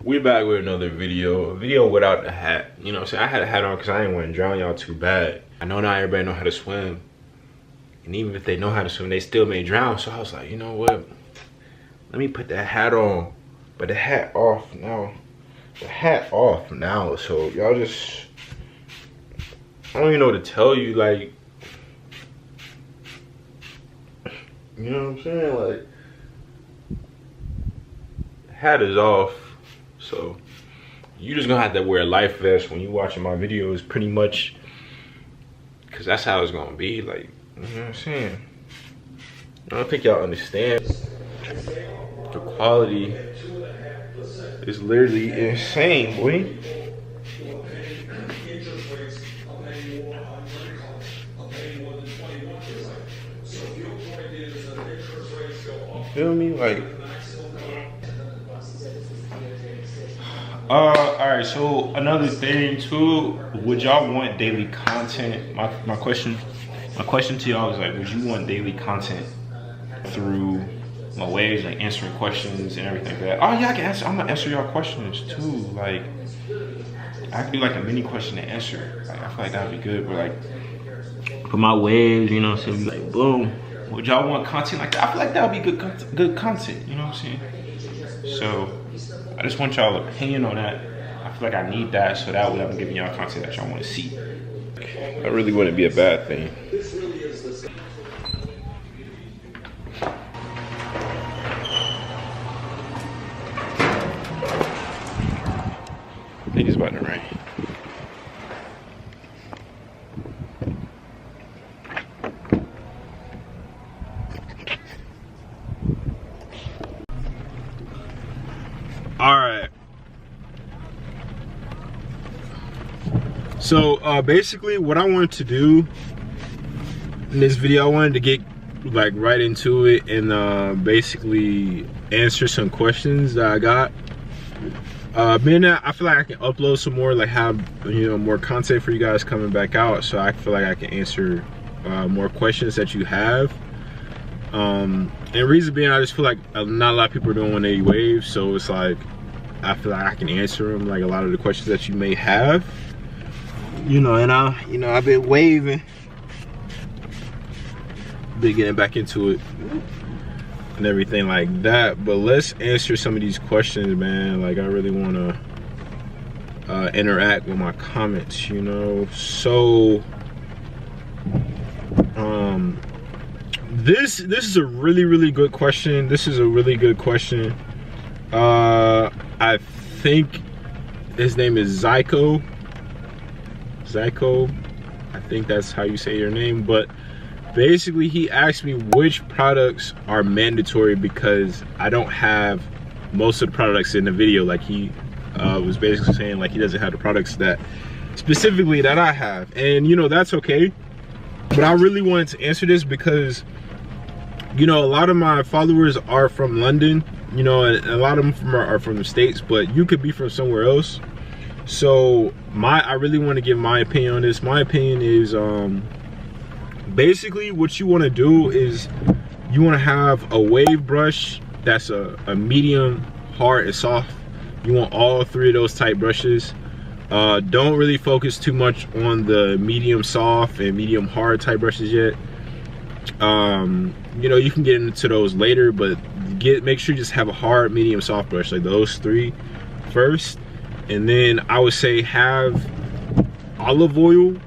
We back with another video. A video without the hat. You know what I'm saying? I had a hat on because I didn't want to drown y'all too bad. I know not everybody know how to swim. And even if they know how to swim, they still may drown. So I was like, you know what? Let me put that hat on. But the hat off now. The hat off now. So y'all just... I don't even know what to tell you. Like... You know what I'm saying? Like... The hat is off. So you just gonna have to wear a life vest when you watching my videos, pretty much, because that's how it's gonna be. Like, you know what I'm saying? I don't think y'all understand. The quality is literally insane, boy. You feel me? Like, alright, so another thing too, would y'all want daily content? My question to y'all is like, would you want daily content through my ways, like answering questions and everything like that? Oh yeah, I can answer. I'm gonna answer y'all questions too. Like, I could do like a mini question and answer. Like, I feel like that'd be good. But like, for my waves, you know what I'm saying? Like, boom. Would y'all want content like that? I feel like that would be good content. You know what I'm saying? So I just want y'all opinion on that. I feel like I need that, so that way I'm giving y'all content that y'all want to see. That really wouldn't be a bad thing. I think it's about to rain. Alright. So basically what I wanted to do in this video, I wanted to get like right into it and basically answer some questions that I got. Being that I feel like I can upload some more, like have, you know, more content for you guys coming back out, so I feel like I can answer more questions that you have. And the reason being, I just feel like not a lot of people are doing 180 waves, so it's like I feel like I can answer them, like a lot of the questions that you may have, you know. And I've been waving, been getting back into it and everything like that. But let's answer some of these questions, man. Like, I really want to interact with my comments, you know. So this is a really good question. This is a really good question. I think his name is Zyko. I think that's how you say your name. But basically he asked me which products are mandatory, because I don't have most of the products in the video. Like, he was basically saying like he doesn't have the products that specifically that I have, and you know, that's okay. But I really wanted to answer this because, you know, a lot of my followers are from London, you know, and a lot of them are from the States, but you could be from somewhere else. So I really want to give my opinion on this. My opinion is basically what you want to do is you want to have a wave brush that's a medium, hard, and soft. You want all three of those type brushes. Don't really focus too much on the medium soft and medium hard type brushes yet. You know, you can get into those later, but make sure you just have a hard, medium, soft brush, like those three first. And then I would say have olive oil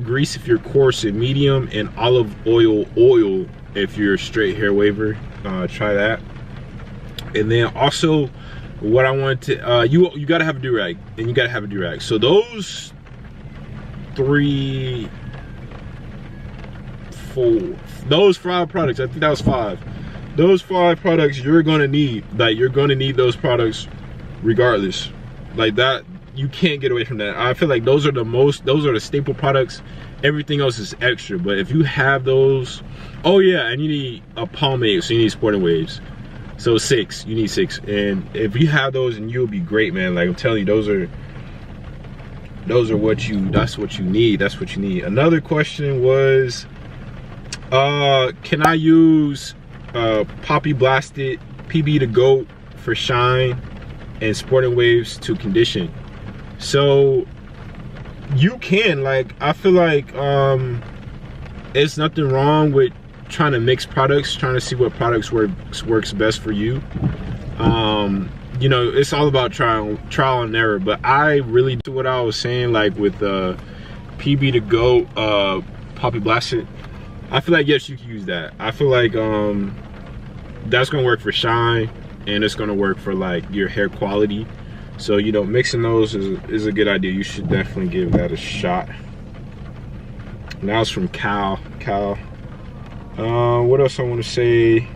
grease if you're coarse and medium, and olive oil if you're a straight hair waver. Try that. And then also what I want to you gotta have a do-rag, and you gotta have a do-rag. So those those 5 products, I think that was 5. Those 5 products you're gonna need. Like, you're gonna need those products regardless. Like, that, you can't get away from that. I feel like those are the staple products. Everything else is extra. But if you have those, oh yeah, and you need a pomade, so you need Sporting Waves. So 6, you need 6. And if you have those, and you'll be great, man. Like, I'm telling you, those are that's what you need. That's what you need. Another question was, can I use Poppy Blasted PB to GOAT for shine and sporting waves to condition. So you can, like, I feel like it's nothing wrong with trying to mix products, trying to see what products works best for you. You know, it's all about trial and error, but I really do what I was saying, like with PB to GOAT Poppy Blasted. I feel like, yes, you can use that. I feel like that's gonna work for shine, and it's gonna work for like your hair quality. So, you know, mixing those is a good idea. You should definitely give that a shot. Now it's from Cal. What else I want to say?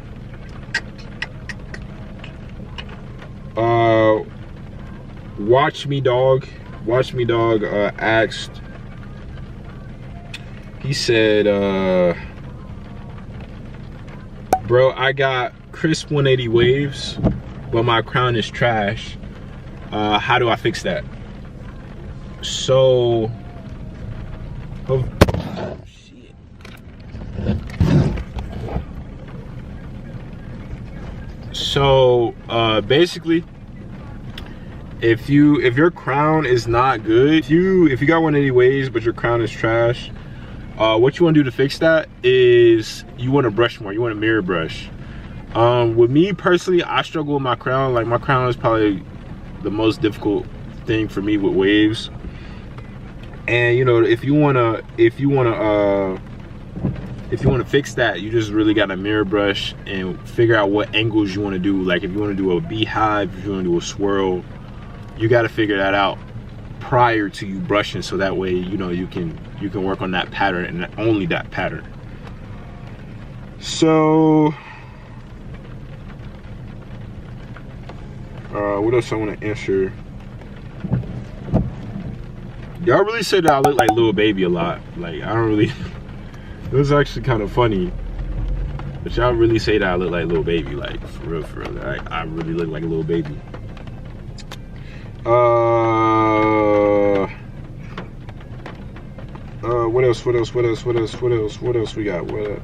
Watch Me Dog asked, he said, bro, I got crisp 180 waves, but my crown is trash. How do I fix that? So, oh shit. So basically, if your crown is not good, if you got 180 waves but your crown is trash, what you want to do to fix that is you want to brush more. You want to mirror brush. With me personally, I struggle with my crown. Like, my crown is probably the most difficult thing for me with waves. And you know, if you wanna fix that, you just really gotta mirror brush and figure out what angles you want to do. Like, if you want to do a beehive, if you want to do a swirl, you got to figure that out prior to you brushing, so that way, you know, you can work on that pattern and only that pattern. So what else I want to answer? Y'all really say that I look like Lil Baby a lot. Like, I don't really it was actually kind of funny, but y'all really say that I look like Lil Baby, like, for real. I really look like a Lil Baby. What else we got? What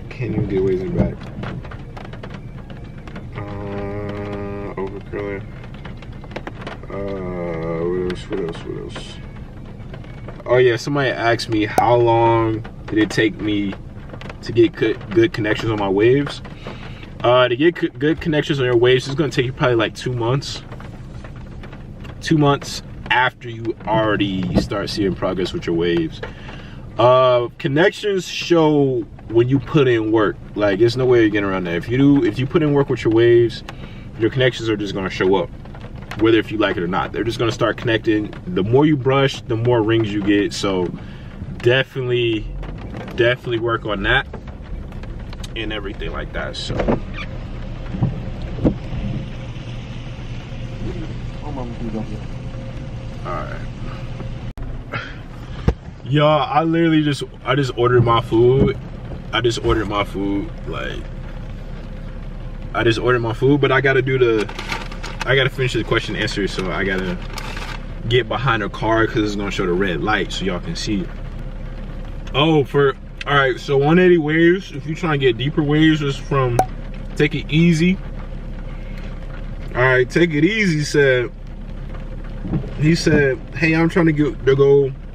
can't even get waves in back. Over curler. What else? Oh yeah, somebody asked me how long did it take me to get good connections on my waves. To get good connections on your waves, it's gonna take you probably like 2 months. 2 months after you already start seeing progress with your waves. Connections show when you put in work. Like, there's no way you're getting around that. If you put in work with your waves, your connections are just gonna show up, whether if you like it or not. They're just gonna start connecting. The more you brush, the more rings you get. So definitely work on that and everything like that. So alright, y'all, I just ordered my food. Like, I just ordered my food, but I gotta finish the question and answer, so I gotta get behind a car because it's gonna show the red light so y'all can see. Oh, alright, so 180 waves, if you're trying to get deeper waves, just from Take It Easy. Alright, Take It Easy he said, hey, I'm trying to go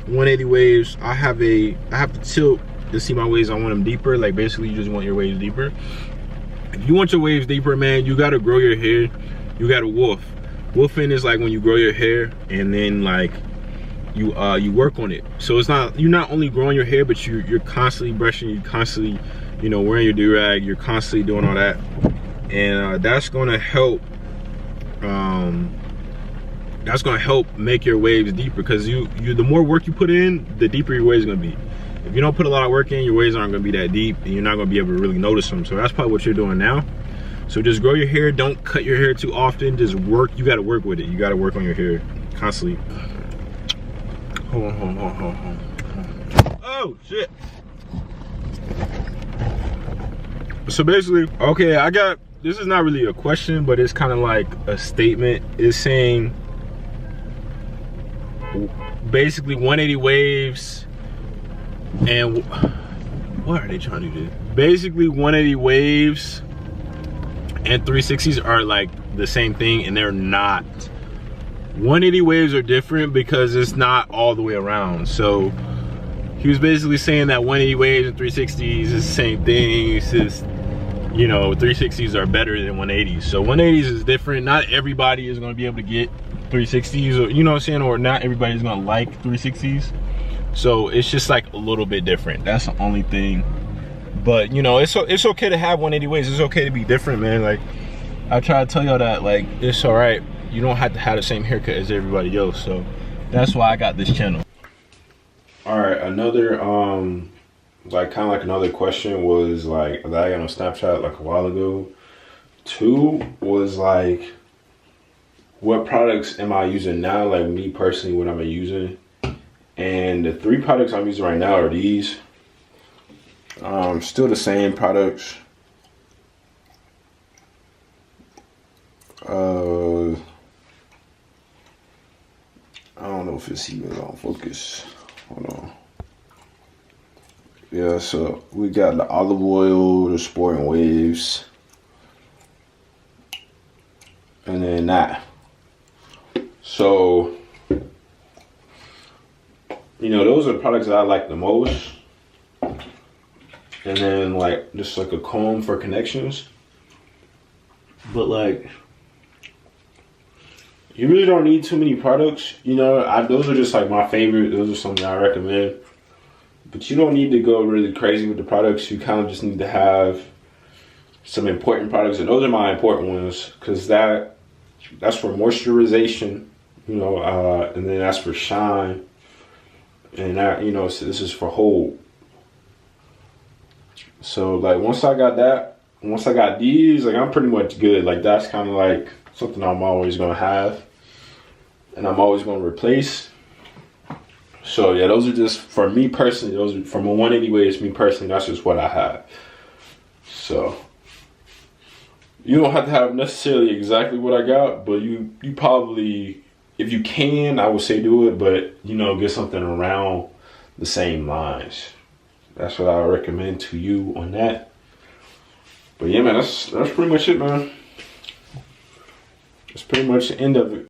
180 waves. I have to tilt to see my waves. I want them deeper. Like, basically, you just want your waves deeper. If you want your waves deeper, man, you gotta grow your hair. You gotta wolf. Wolfing is like when you grow your hair and then, like, you work on it. So you're not only growing your hair, but you're constantly brushing, you're constantly, you know, wearing your do-rag, you're constantly doing all that. And that's gonna help make your waves deeper, because the more work you put in, the deeper your waves are gonna be. If you don't put a lot of work in, your waves aren't gonna be that deep, and you're not gonna be able to really notice them. So that's probably what you're doing now. So just grow your hair, don't cut your hair too often, just work. You gotta work with it. You gotta work on your hair constantly. Hold on. Oh shit. So basically, okay, this is not really a question, but it's kind of like a statement. It's saying, basically, 180 waves, and what are they trying to do? Basically, 180 waves and 360s are like the same thing, and they're not. 180 waves are different because it's not all the way around. So he was basically saying that 180 waves and 360s is the same thing. It's just, you know, 360s are better than 180s. So 180s is different. Not everybody is going to be able to get 360s, or, you know what I'm saying, or not everybody's going to like 360s. So it's just like a little bit different. That's the only thing. But, you know, it's okay to have 180 waves. It's okay to be different, man. Like, I try to tell y'all that, like, it's all right. You don't have to have the same haircut as everybody else. So that's why I got this channel. All right, another like kind of like another question was like that I got on Snapchat like a while ago. 2 was like, what products am I using now? Like me personally, what am I using? And the 3 products I'm using right now are these. Still the same products. I don't know if it's even on focus. Hold on. Yeah, so we got the olive oil, the Sporting Waves, and then that. So, you know, those are the products that I like the most. And then like just like a comb for connections. But like, you really don't need too many products. You know, those are just like my favorite. Those are something I recommend. But you don't need to go really crazy with the products. You kind of just need to have some important products. And those are my important ones, because that's for moisturization, you know, and then that's for shine. And that, you know, so this is for hold. So like once I got that, once I got these, like I'm pretty much good. Like that's kind of like something I'm always gonna have, and I'm always gonna replace. So yeah, those are just for me personally. Those are from a 180 waves. Me personally, that's just what I have. So you don't have to have necessarily exactly what I got, but you probably, if you can, I would say do it. But you know, get something around the same lines. That's what I recommend to you on that. But yeah, man, that's pretty much it, man. That's pretty much the end of it.